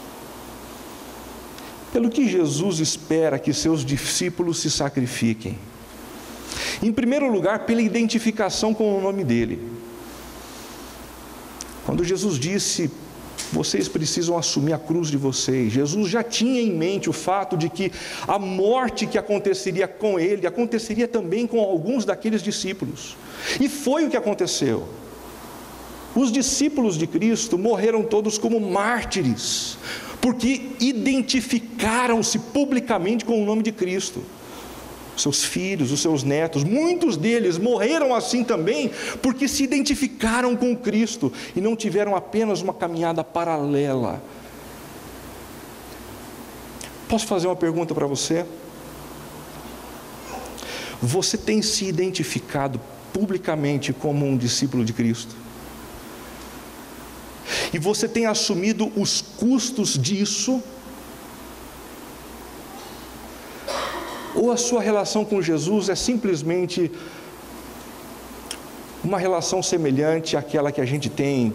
Pelo que Jesus espera que seus discípulos se sacrifiquem? Em primeiro lugar, pela identificação com o nome dele. Quando Jesus disse: vocês precisam assumir a cruz de vocês, Jesus já tinha em mente o fato de que a morte que aconteceria com ele, aconteceria também com alguns daqueles discípulos. E foi o que aconteceu. Os discípulos de Cristo morreram todos como mártires, porque identificaram-se publicamente com o nome de Cristo. os seus filhos, os seus netos, muitos deles morreram assim também, porque se identificaram com Cristo e não tiveram apenas uma caminhada paralela. Posso fazer uma pergunta para você? Você tem se identificado publicamente como um discípulo de Cristo? E você tem assumido os custos disso? Ou a sua relação com Jesus é simplesmente uma relação semelhante àquela que a gente tem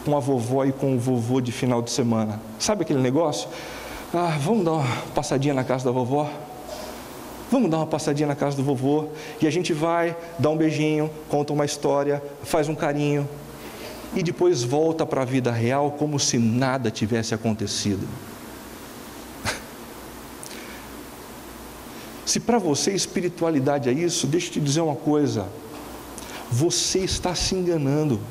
com a vovó e com o vovô de final de semana? Sabe aquele negócio? Vamos dar uma passadinha na casa da vovó? Vamos dar uma passadinha na casa do vovô? E a gente vai, dá um beijinho, conta uma história, faz um carinho e depois volta para a vida real como se nada tivesse acontecido. Se para você espiritualidade é isso, deixa eu te dizer uma coisa: você está se enganando,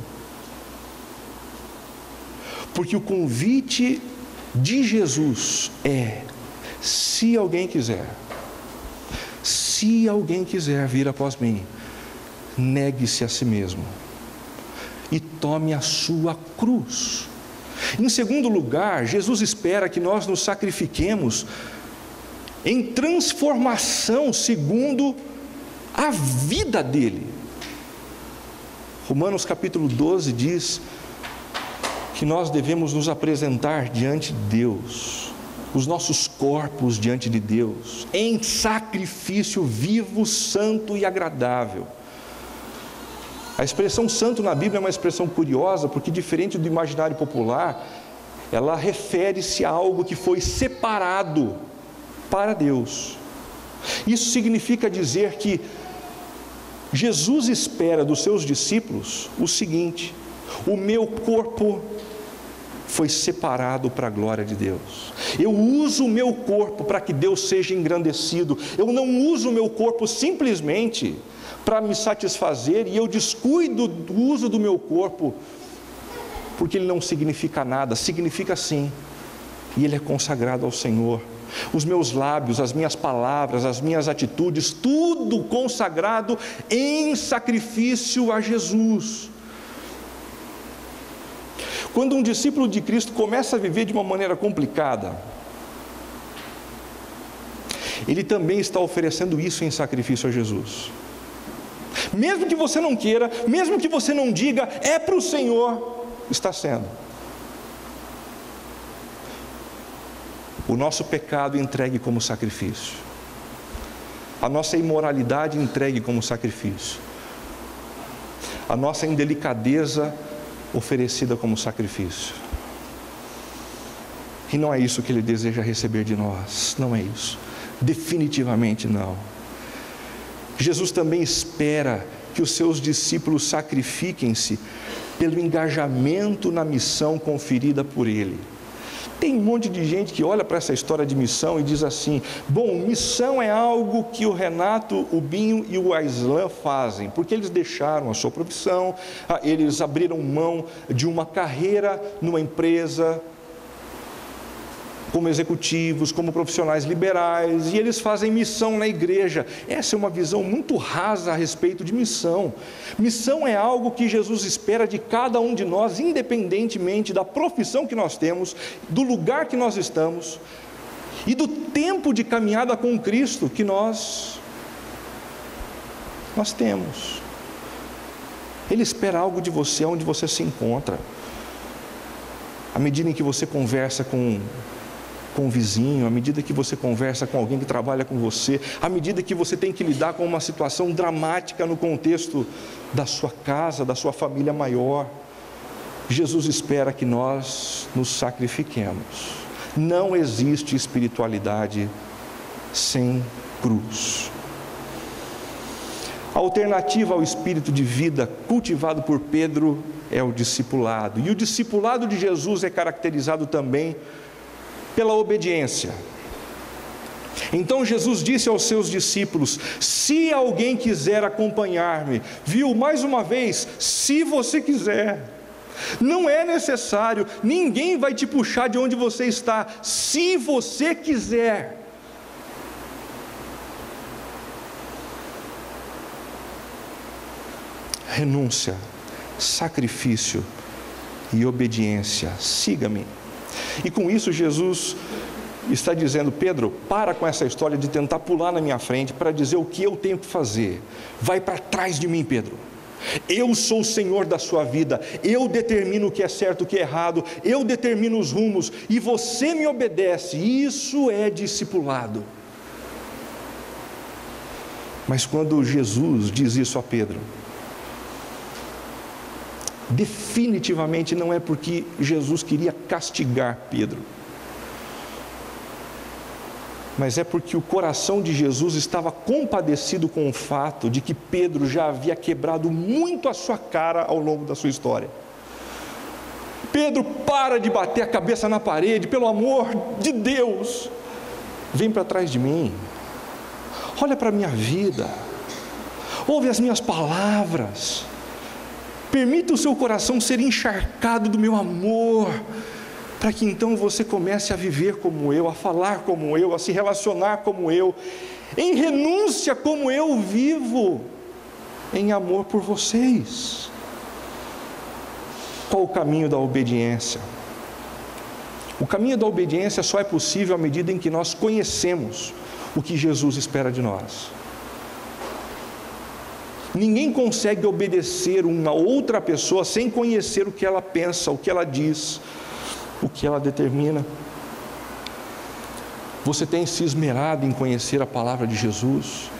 porque o convite de Jesus é: se alguém quiser vir após mim, negue-se a si mesmo e tome a sua cruz. Em segundo lugar, Jesus espera que nós nos sacrifiquemos em transformação segundo a vida dele. Romanos capítulo 12 diz que nós devemos nos apresentar diante de Deus, os nossos corpos diante de Deus, em sacrifício vivo, santo e agradável. A expressão santo na Bíblia é uma expressão curiosa, porque diferente do imaginário popular, ela refere-se a algo que foi separado para Deus. Isso significa dizer que Jesus espera dos seus discípulos o seguinte: o meu corpo foi separado para a glória de Deus. Eu uso o meu corpo para que Deus seja engrandecido. Eu não uso o meu corpo simplesmente para me satisfazer, e eu descuido do uso do meu corpo porque ele não significa nada. Significa sim, e ele é consagrado ao Senhor. Os meus lábios, as minhas palavras, as minhas atitudes, tudo consagrado em sacrifício a Jesus. Quando um discípulo de Cristo começa a viver de uma maneira complicada, ele também está oferecendo isso em sacrifício a Jesus. Mesmo que você não queira, mesmo que você não diga, é para o Senhor, está sendo. O nosso pecado entregue como sacrifício, a nossa imoralidade entregue como sacrifício, a nossa indelicadeza oferecida como sacrifício. E não é isso que Ele deseja receber de nós, não é isso, definitivamente não. Jesus também espera que os seus discípulos sacrifiquem-se pelo engajamento na missão conferida por Ele. Tem um monte de gente que olha para essa história de missão e diz assim: bom, missão é algo que o Renato, o Binho e o Aislan fazem, porque eles deixaram a sua profissão, eles abriram mão de uma carreira numa empresa, como executivos, como profissionais liberais, e eles fazem missão na igreja. Essa é uma visão muito rasa a respeito de missão. Missão é algo que Jesus espera de cada um de nós, independentemente da profissão que nós temos, do lugar que nós estamos e do tempo de caminhada com Cristo que nós temos. Ele espera algo de você onde você se encontra. À medida em que você conversa com o vizinho, à medida que você conversa com alguém que trabalha com você, à medida que você tem que lidar com uma situação dramática no contexto da sua casa, da sua família maior, Jesus espera que nós nos sacrifiquemos. Não existe espiritualidade sem cruz. A alternativa ao espírito de vida cultivado por Pedro é o discipulado, e o discipulado de Jesus é caracterizado também pela obediência. Então Jesus disse aos seus discípulos: se alguém quiser acompanhar-me, viu, mais uma vez, se você quiser, não é necessário, ninguém vai te puxar de onde você está, se você quiser. renúncia, sacrifício e obediência. Siga-me. E com isso Jesus está dizendo: Pedro, para com essa história de tentar pular na minha frente para dizer o que eu tenho que fazer. Vai para trás de mim, Pedro. Eu sou o Senhor da sua vida, eu determino o que é certo, o que é errado, eu determino os rumos, e você me obedece. Isso é discipulado. Mas quando Jesus diz isso a Pedro, definitivamente não é porque Jesus queria castigar Pedro, mas é porque o coração de Jesus estava compadecido com o fato de que Pedro já havia quebrado muito a sua cara ao longo da sua história. Pedro, para de bater a cabeça na parede, pelo amor de Deus, vem para trás de mim, olha para a minha vida, ouve as minhas palavras, permita o seu coração ser encharcado do meu amor, para que então você comece a viver como eu, a falar como eu, a se relacionar como eu, em renúncia como eu vivo, em amor por vocês. Qual o caminho da obediência? O caminho da obediência só é possível à medida em que nós conhecemos o que Jesus espera de nós. Ninguém consegue obedecer uma outra pessoa sem conhecer o que ela pensa, o que ela diz, o que ela determina. Você tem se esmerado em conhecer a palavra de Jesus?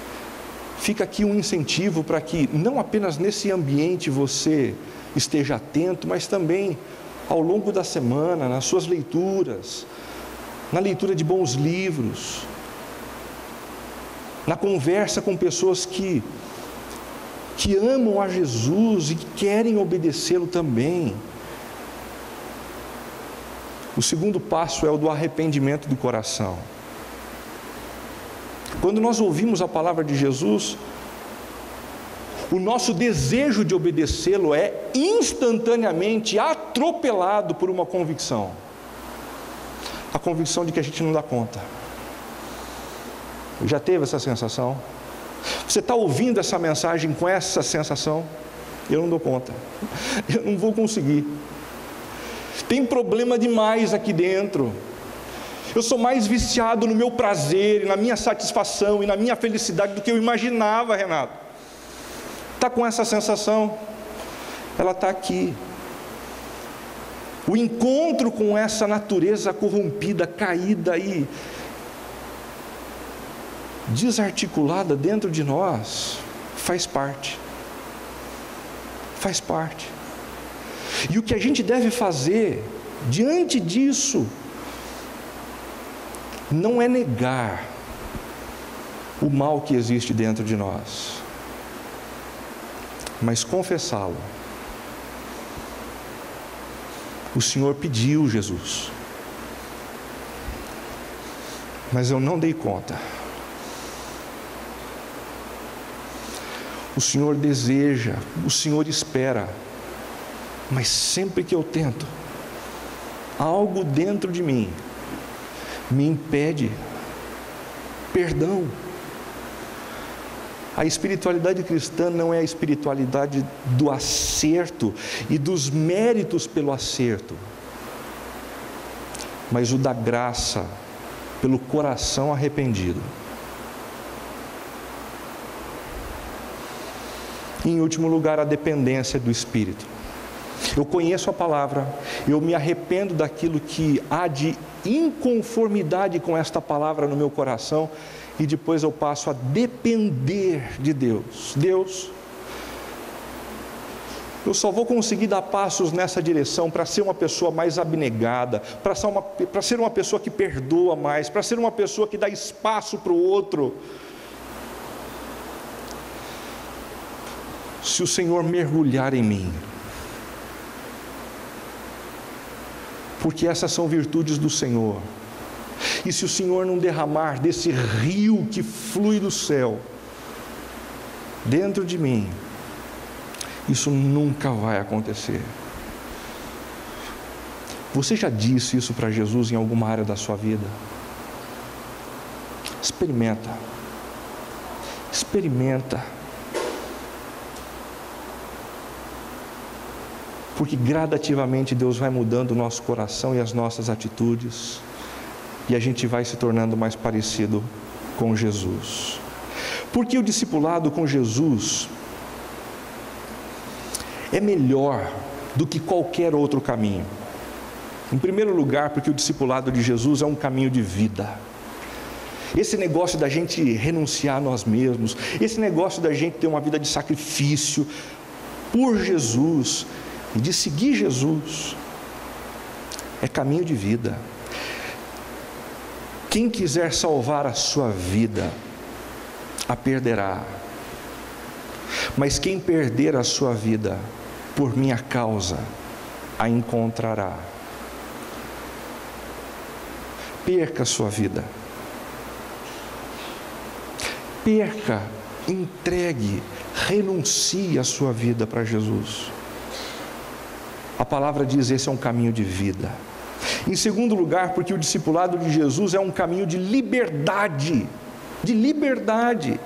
Fica aqui um incentivo para que não apenas nesse ambiente você esteja atento, mas também ao longo da semana, nas suas leituras, na leitura de bons livros, na conversa com pessoas que amam a Jesus e que querem obedecê-lo também. O segundo passo é o do arrependimento do coração. Quando nós ouvimos a palavra de Jesus, o nosso desejo de obedecê-lo é instantaneamente atropelado por uma convicção. A convicção de que a gente não dá conta. Já teve essa sensação? Você está ouvindo essa mensagem com essa sensação? Eu não dou conta, eu não vou conseguir, tem problema demais aqui dentro, eu sou mais viciado no meu prazer, na minha satisfação e na minha felicidade do que eu imaginava, Renato. Está com essa sensação? Ela está aqui. O encontro com essa natureza corrompida, caída e desarticulada dentro de nós, faz parte. E o que a gente deve fazer diante disso não é negar o mal que existe dentro de nós, mas confessá-lo. O Senhor pediu, Jesus, mas eu não dei conta. O Senhor deseja, o Senhor espera, mas sempre que eu tento, algo dentro de mim me impede perdão. A espiritualidade cristã não é a espiritualidade do acerto e dos méritos pelo acerto, mas o da graça pelo coração arrependido. Em último lugar, a dependência do Espírito. Eu conheço a palavra, eu me arrependo daquilo que há de inconformidade com esta palavra no meu coração, e depois eu passo a depender de Deus. Deus, eu só vou conseguir dar passos nessa direção para ser uma pessoa mais abnegada, para ser uma pessoa que perdoa mais, para ser uma pessoa que dá espaço para o outro, se o Senhor mergulhar em mim. Porque essas são virtudes do Senhor. E se o Senhor não derramar desse rio que flui do céu dentro de mim, isso nunca vai acontecer. Você já disse isso para Jesus em alguma área da sua vida? Experimenta. porque gradativamente Deus vai mudando o nosso coração e as nossas atitudes, e a gente vai se tornando mais parecido com Jesus. Porque o discipulado com Jesus é melhor do que qualquer outro caminho. Em primeiro lugar, porque o discipulado de Jesus é um caminho de vida. Esse negócio da gente renunciar a nós mesmos, esse negócio da gente ter uma vida de sacrifício por Jesus e de seguir Jesus, é caminho de vida. Quem quiser salvar a sua vida, a perderá. Mas quem perder a sua vida por minha causa, a encontrará. Perca a sua vida. Perca, entregue, renuncie a sua vida para Jesus. A palavra diz: esse é um caminho de vida. Em segundo lugar, porque o discipulado de Jesus é um caminho de liberdade. De liberdade.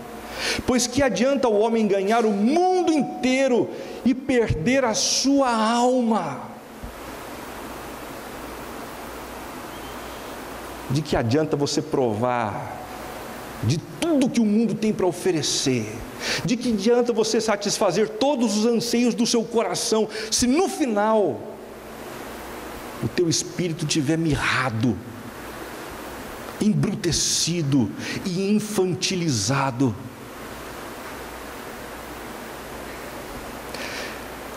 Pois que adianta o homem ganhar o mundo inteiro e perder a sua alma? De que adianta você provar de tudo que o mundo tem para oferecer? De que adianta você satisfazer todos os anseios do seu coração, se no final o teu espírito estiver mirrado, embrutecido e infantilizado?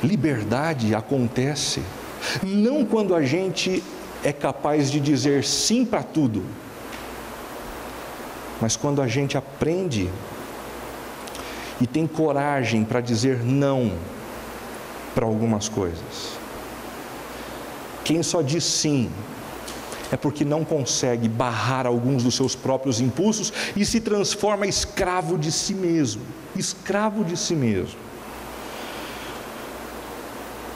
Liberdade acontece não quando a gente é capaz de dizer sim para tudo, mas quando a gente aprende e tem coragem para dizer não para algumas coisas. Quem só diz sim é porque não consegue barrar alguns dos seus próprios impulsos e se transforma escravo de si mesmo. Escravo de si mesmo.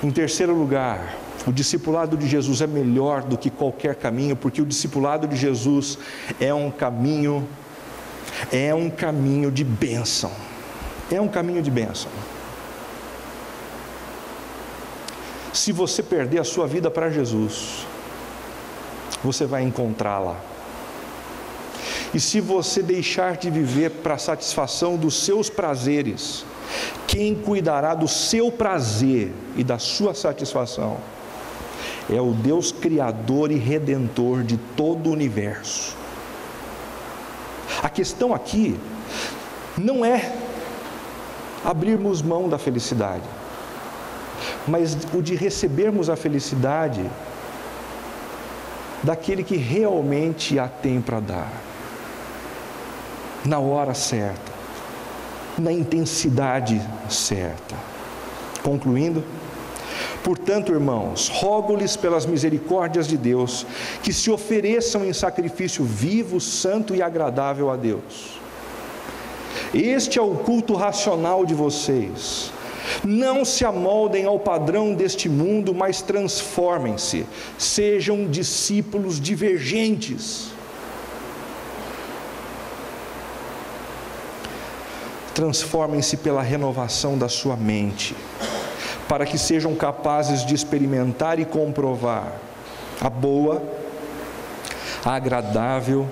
Em terceiro lugar, o discipulado de Jesus é melhor do que qualquer caminho, porque o discipulado de Jesus é um caminho de bênção. É um caminho de bênção. Se você perder a sua vida para Jesus, você vai encontrá-la. E se você deixar de viver para a satisfação dos seus prazeres, quem cuidará do seu prazer e da sua satisfação é o Deus Criador e Redentor de todo o universo. A questão aqui não é abrirmos mão da felicidade, mas o de recebermos a felicidade daquele que realmente a tem para dar, na hora certa, na intensidade certa. Concluindo, portanto, irmãos, rogo-lhes pelas misericórdias de Deus, que se ofereçam em sacrifício vivo, santo e agradável a Deus. Este é o culto racional de vocês. Não se amoldem ao padrão deste mundo, mas transformem-se, sejam discípulos divergentes. Transformem-se pela renovação da sua mente, para que sejam capazes de experimentar e comprovar a boa, a agradável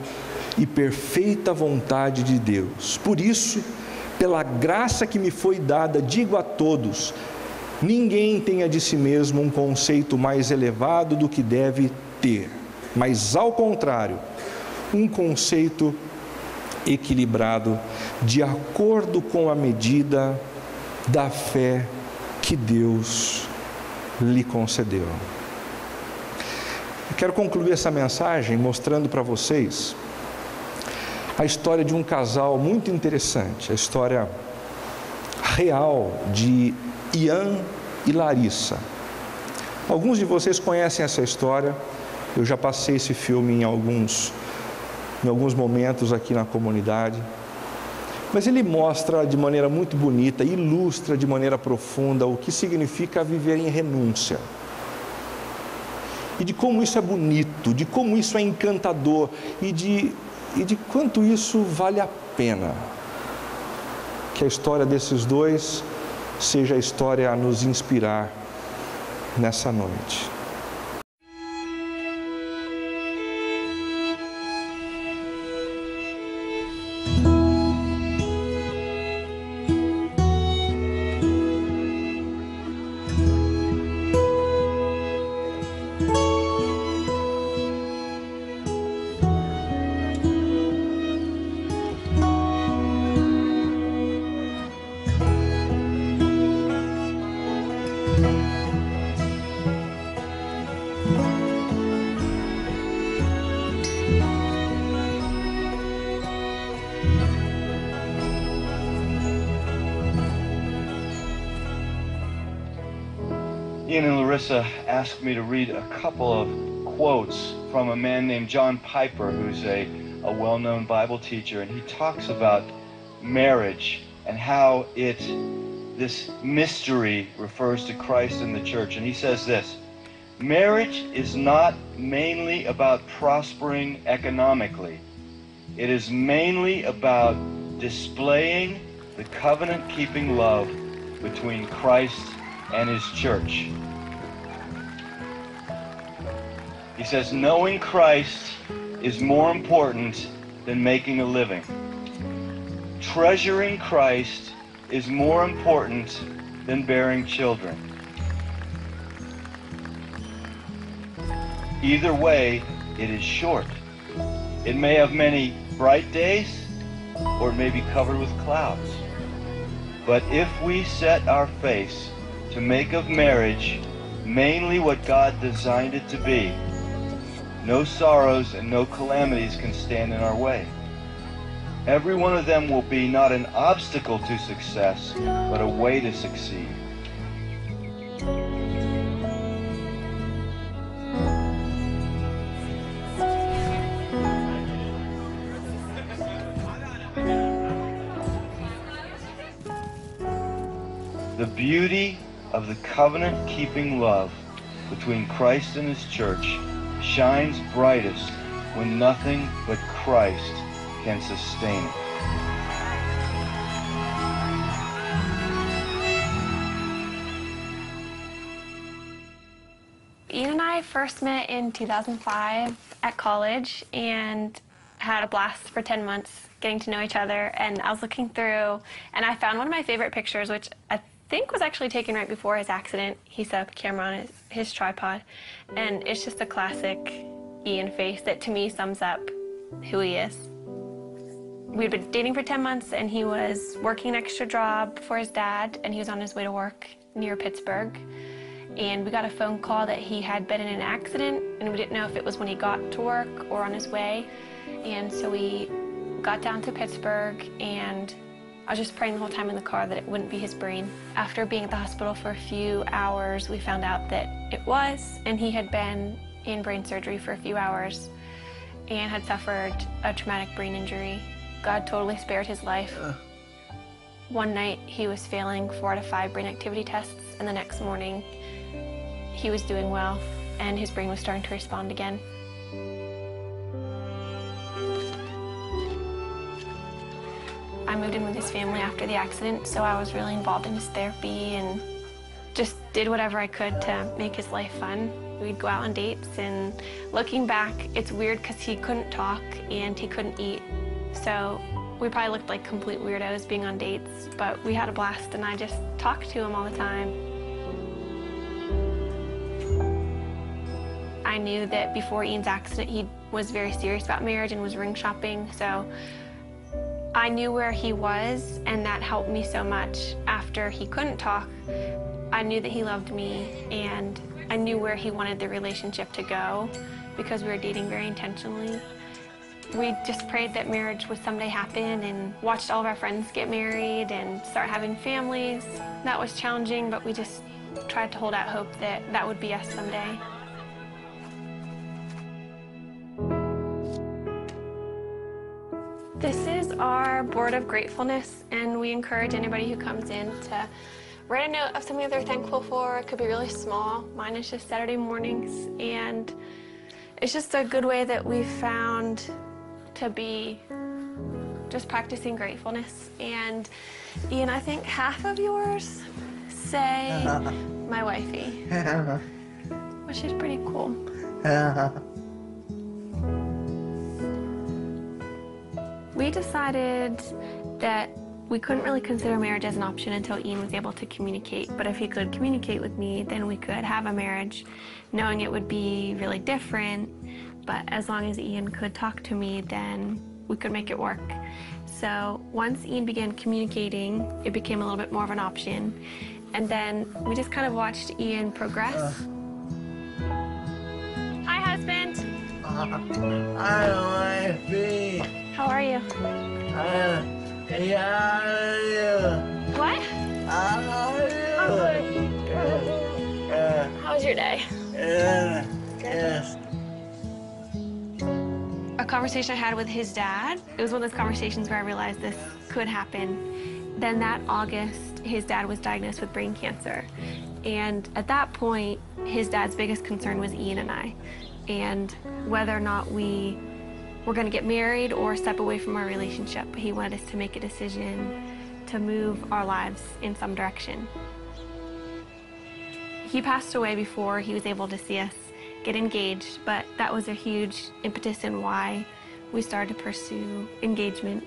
e perfeita vontade de Deus. Por isso, pela graça que me foi dada, digo a todos: ninguém tenha de si mesmo um conceito mais elevado do que deve ter, mas ao contrário, um conceito equilibrado, de acordo com a medida da fé que Deus lhe concedeu. Eu quero concluir essa mensagem mostrando para vocês a história de um casal muito interessante, a história real de Ian e Larissa. Alguns de vocês conhecem essa história, eu já passei esse filme em alguns momentos aqui na comunidade, mas ele mostra de maneira muito bonita, ilustra de maneira profunda o que significa viver em renúncia, e de como isso é bonito, de como isso é encantador, e de quanto isso vale a pena. Que a história desses dois seja a história a nos inspirar nessa noite. Ian and Larissa asked me to read a couple of quotes from a man named John Piper, who's a well-known Bible teacher, and he talks about marriage and how this mystery refers to Christ and the church. And he says this: marriage is not mainly about prospering economically. It is mainly about displaying the covenant-keeping love between Christ and his church. He says, knowing Christ is more important than making a living. Treasuring Christ is more important than bearing children. Either way, it is short. It may have many bright days, or it may be covered with clouds. But if we set our face to make of marriage mainly what God designed it to be, no sorrows and no calamities can stand in our way. Every one of them will be not an obstacle to success, but a way to succeed. The beauty of the covenant-keeping love between Christ and his church shines brightest when nothing but Christ can sustain it. Ian and I first met in 2005 at college and had a blast for 10 months getting to know each other. And I was looking through and I found one of my favorite pictures, which I think was actually taken right before his accident. He set up a camera on his tripod, and it's just a classic Ian face that to me sums up who he is. We'd been dating for 10 months and he was working an extra job for his dad, and he was on his way to work near Pittsburgh. And we got a phone call that he had been in an accident, and we didn't know if it was when he got to work or on his way. And so we got down to Pittsburgh, and I was just praying the whole time in the car that it wouldn't be his brain. After being at the hospital for a few hours, we found out that it was, and he had been in brain surgery for a few hours and had suffered a traumatic brain injury. God totally spared his life. One night he was failing 4 out of 5 brain activity tests, and the next morning he was doing well and his brain was starting to respond again. I moved in with his family after the accident, so I was really involved in his therapy and just did whatever I could to make his life fun. We'd go out on dates, and looking back, it's weird because he couldn't talk and he couldn't eat. So we probably looked like complete weirdos being on dates, but we had a blast, and I just talked to him all the time. I knew that before Ian's accident, he was very serious about marriage and was ring shopping, so I knew where he was, and that helped me so much. After he couldn't talk, I knew that he loved me, and I knew where he wanted the relationship to go because we were dating very intentionally. We just prayed that marriage would someday happen and watched all of our friends get married and start having families. That was challenging, but we just tried to hold out hope that that would be us someday. This is our board of gratefulness, and we encourage anybody who comes in to write a note of something that they're thankful for. It could be really small. Mine is just Saturday mornings, and it's just a good way that we've found to be just practicing gratefulness. And Ian, I think half of yours say my wifey. Which is pretty cool. We decided that we couldn't really consider marriage as an option until Ian was able to communicate. But if he could communicate with me, then we could have a marriage, knowing it would be really different. But as long as Ian could talk to me, then we could make it work. So once Ian began communicating, it became a little bit more of an option. And then we just kind of watched Ian progress. Hi, husband. Hi, wifey. How are you? What? How was your day? Yes. A conversation I had with his dad, it was one of those conversations where I realized this could happen. Then that August, his dad was diagnosed with brain cancer. And at that point, his dad's biggest concern was Ian and I, and whether or not we were going to get married or step away from our relationship. He wanted us to make a decision to move our lives in some direction. He passed away before he was able to see us get engaged, but that was a huge impetus in why we started to pursue engagement.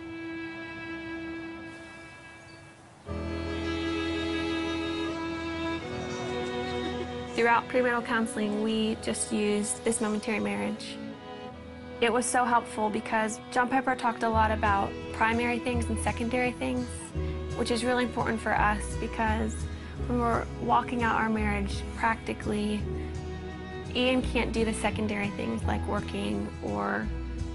Throughout premarital counseling, we just used this momentary marriage. It was so helpful because John Piper talked a lot about primary things and secondary things, which is really important for us because when we're walking out our marriage practically, Ian can't do the secondary things like working or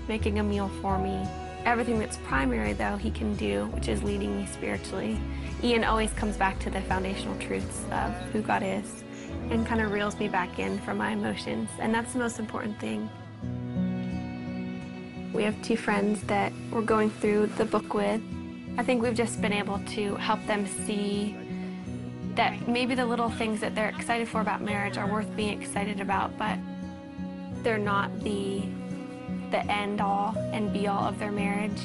making a meal for me. Everything that's primary, though, he can do, which is leading me spiritually. Ian always comes back to the foundational truths of who God is and kind of reels me back in from my emotions, and that's the most important thing. We have two friends that we're going through the book with. I think we've just been able to help them see that maybe the little things that they're excited for about marriage are worth being excited about, but they're not the end all and be all of their marriage.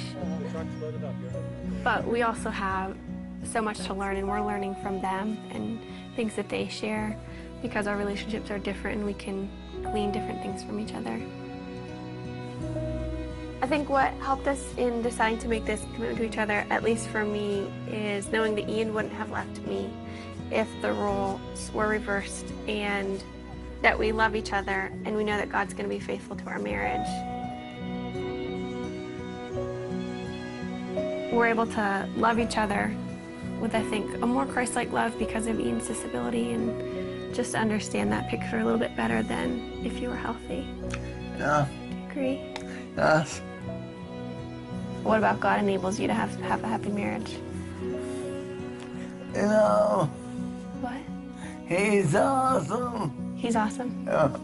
But we also have so much to learn, and we're learning from them and things that they share because our relationships are different and we can glean different things from each other. I think what helped us in deciding to make this commitment to each other, at least for me, is knowing that Ian wouldn't have left me if the roles were reversed, and that we love each other and we know that God's going to be faithful to our marriage. We're able to love each other with, I think, a more Christ-like love because of Ian's disability, and just understand that picture a little bit better than if you were healthy. Yeah. Do you agree? Yes. What about God enables you to have a happy marriage? You know, What? he's awesome. He's awesome. Yeah.